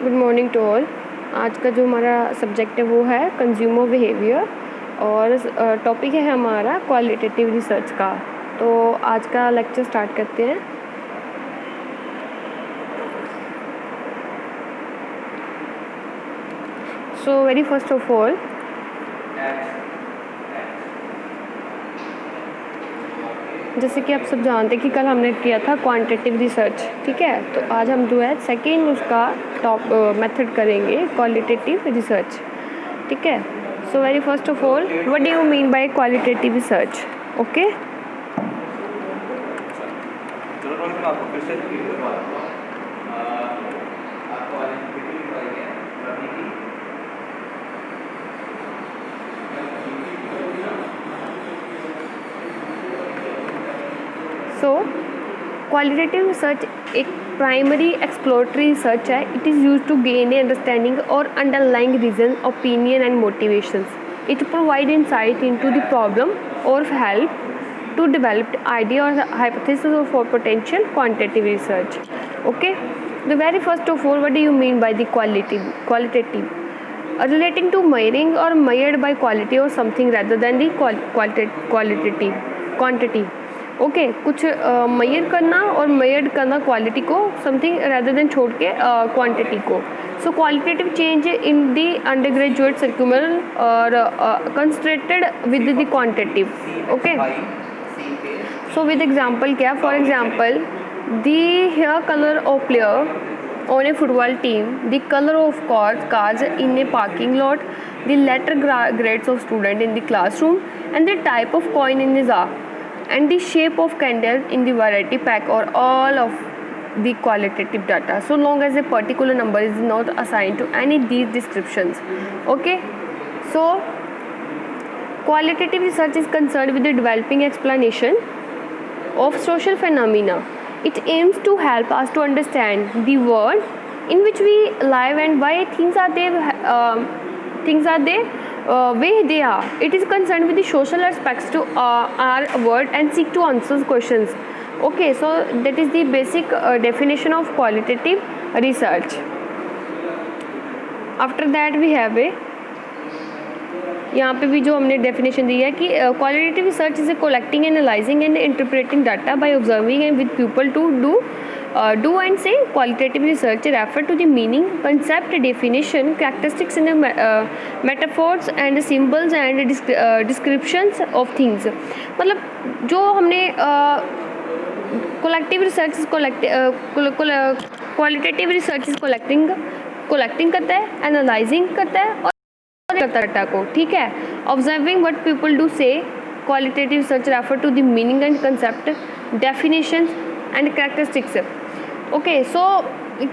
Good morning to all. आज का जो हमारा सब्जेक्ट है वो है कंज्यूमर बिहेवियर और टॉपिक है हमारा क्वालिटेटिव रिसर्च का। तो आज का लेक्चर स्टार्ट करते हैं। सो वेरी फर्स्ट ऑफ ऑल जैसे कि आप सब जानते हैं कि कल हमने किया था क्वांटिटेटिव रिसर्च, ठीक है। तो आज हम जो है सेकेंड उसका टॉप मेथड करेंगे क्वालिटेटिव रिसर्च, ठीक है। So very first of all what do you mean by qualitative research? Okay, so qualitative research एक प्राइमरी एक्सप्लोरेटरी रिसर्च है। It is use to gain a understanding और underlying reason, opinion and motivations. It provide insight into the problem or help to develop idea or hypothesis for potential quantitative research. Okay, the very first of all, what do you mean by the qualitative? Relating to measuring or measured by quality or something rather than the quantity. Okay, कुछ major करना और major करना quality को, something rather than छोड़ के quantity को. So qualitative change in the undergraduate circular और concentrated with the quantitative. Okay, so with example क्या, for example the hair colour of player on a football team, the color of cars in a parking lot, the letter grades of student in the classroom, and the type of coin in the jar, and the shape of candle in the variety pack, or all of the qualitative data, so long as a particular number is not assigned to any of these descriptions. Okay, so qualitative research is concerned with the developing explanation of social phenomena. It aims to help us to understand the world in which we live and why things are way they are. It is concerned with the social aspects to our world and seek to answer questions. Okay, so that is the basic definition of qualitative research. After that we have a, यहाँ पे भी जो हमने definition दी है कि qualitative research is a collecting, analysing and interpreting data by observing and with people to do and say. Qualitative research refer to the meaning, concept, definition, characteristics in metaphors and symbols and descriptions of things. मतलब जो हमने collective research qualitative research is collecting करता है, analysing करता है और data को, ठीक है. Observing what people do say. Qualitative research refer to the meaning and concept, definitions and characteristics. Okay, so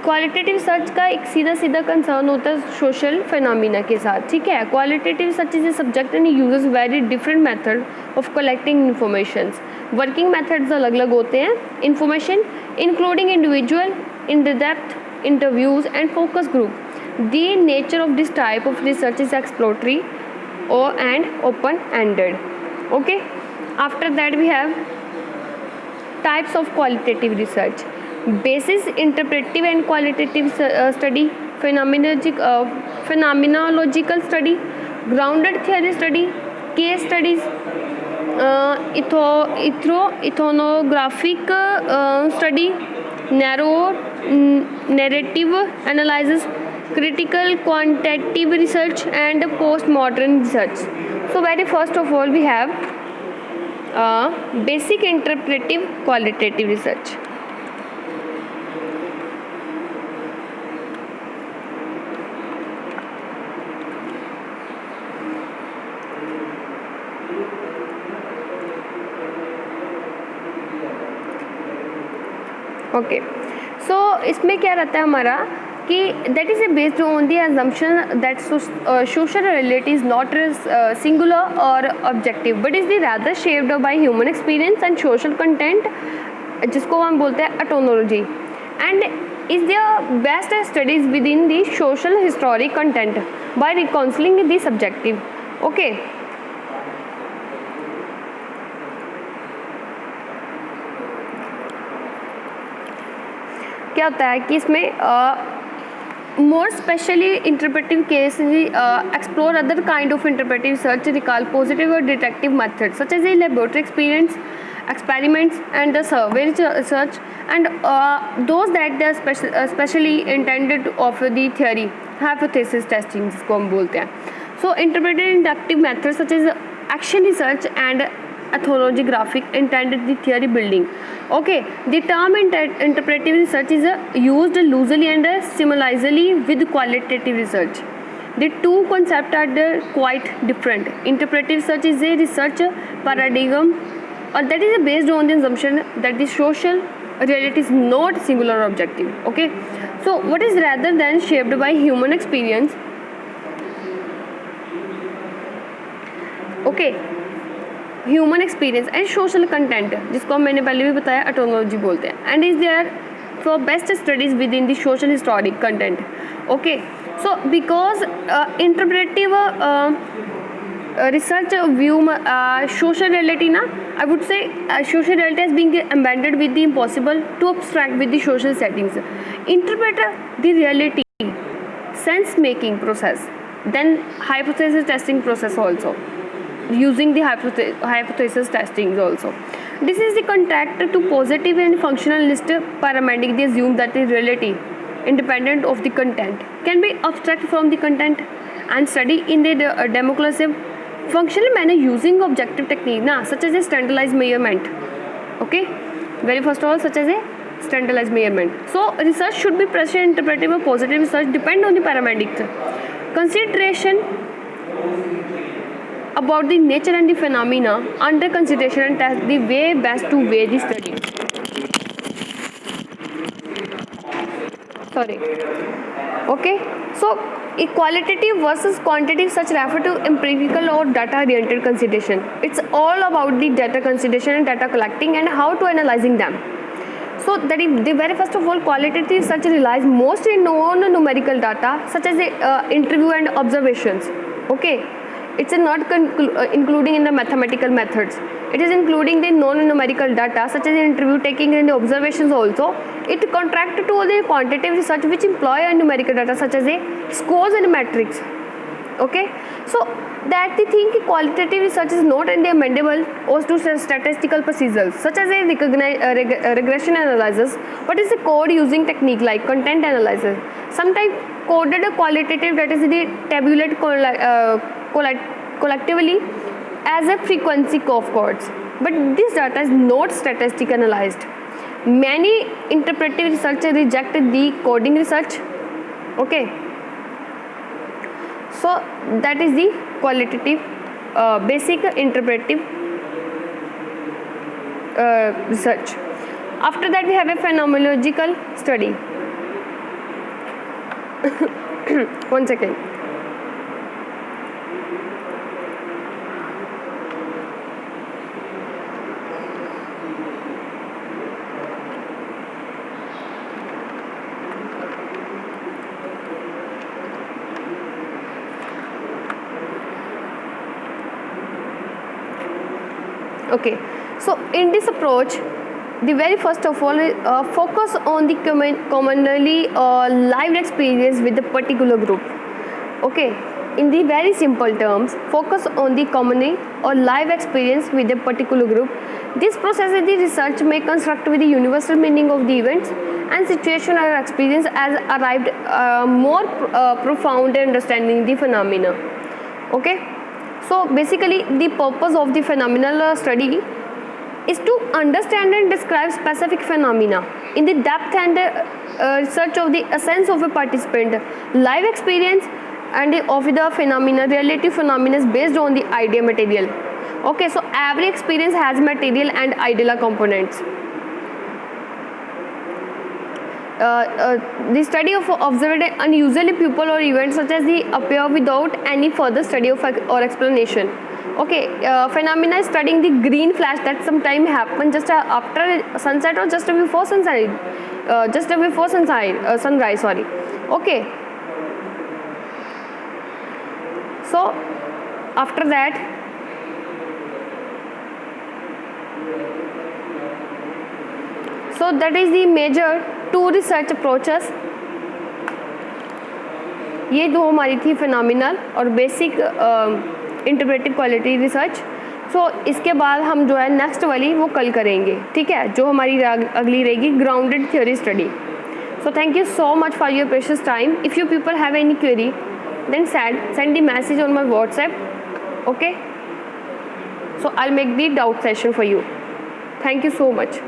qualitative research का एक सीधा कंसर्न होता है सोशल फिनोमिना के साथ, ठीक है. Qualitative research is a subject and uses very different method of collecting information. Working methods अलग अलग होते हैं. Information including individual, in depth interviews and focus group. The nature of this type of research is exploratory and open-ended. Okay, after that we have types of qualitative research. Basis interpretive and qualitative study, phenomenological study, grounded theory study, case studies, ethnographic study, narrative analysis, critical quantitative research and postmodern research. So very first of all we have basic interpretive qualitative research. Okay, so इसमें क्या रहता है हमारा कि that is a based on the assumption that social reality is not singular और objective but is the rather shaped by human experience and social content, जिसको हम बोलते हैं ontology, and is the best studies within the social historic content by reconciling the subjective. Okay, क्या होता है कि इसमें more specially interpretive case, explore other kind of interpretive research, recall positive or detective methods such as a laboratory experience, experiments, and the survey research, and those that they are specially intended to offer the theory hypothesis testing जिसको हम बोलते हैं. So interpretive inductive methods such as action research and ethology graphic intended the theory building. Okay, the term interpretive research is used loosely and similarly with qualitative research. The two concepts are quite different. Interpretive research is a research paradigm that is based on the assumption that the social reality is not singular or objective. Okay, so what is rather than shaped by human experience. Okay, human experience and social content जिसको मैंने पहले भी बताया ethnology बोलते हैं, and is there for best studies within the social historic content. Okay, so because interpretive research view social reality na, I would say social reality as being embedded with the impossible to abstract with the social settings. Interpret the reality sense making process, then hypothesis testing process also, using the hypothesis testing also. This is the contact to positive and functionalist paradigm. They assume that the reality independent of the content can be abstract from the content and study in the democratic functional manner using objective technique such as a standardized measurement. Okay, very first of all, such as a standardized measurement. So research should be prescient, interpretive or positive research depend on the paramedics. Consideration about the nature and the phenomena under consideration and test the way best to weigh the study. Sorry. Okay, so qualitative versus quantitative such refer to empirical or data oriented consideration. It's all about the data consideration and data collecting and how to analyzing them. So that is the very first of all, qualitative research relies mostly on non-numerical data such as interview and observations. Okay, it's not including in the mathematical methods. It is including the non-numerical data such as interview taking and the observations also. It contract to the quantitative research which employ a numerical data such as a scores and metrics. Okay, so that the thing qualitative research is not only amendable or to statistical procedures such as a regression analysis, but is a code using technique like content analysis. Sometimes coded qualitative data is the tabulate collectively as a frequency of codes, but this data is not statistically analyzed. Many interpretive researchers rejected the coding research. Okay, so that is the qualitative basic interpretive research. After that we have a phenomenological study. One second. Okay, so in this approach, the very first of all focus on the commonly lived experience with the particular group. Okay, in the very simple terms, focus on the commonly or live experience with a particular group. This process of the research may construct with the universal meaning of the events and situation or experience as arrived more profound understanding the phenomena. Okay, so basically the purpose of the phenomenal study is to understand and describe specific phenomena in the depth and research of the essence of a participant, live experience and of the phenomena, relative phenomena is based on the idea material. Okay, so every experience has material and ideal components. The study of observed unusually people or events such as the appear without any further study of or explanation. Okay, phenomena is studying the green flash that sometime happen just after sunset or just before sunrise, sunrise. Sorry. Okay. So after that, so that is the major two research approaches. ये जो हमारी थी phenomenal और basic interpretive quality research. सो इसके बाद हम जो है नेक्स्ट वाली वो कल करेंगे, ठीक है, जो हमारी अगली रहेगी grounded theory study. So thank you so much for your precious time. If you people have any query then send the message on my WhatsApp. Okay, so I'll make the doubt session for you. Thank you so much.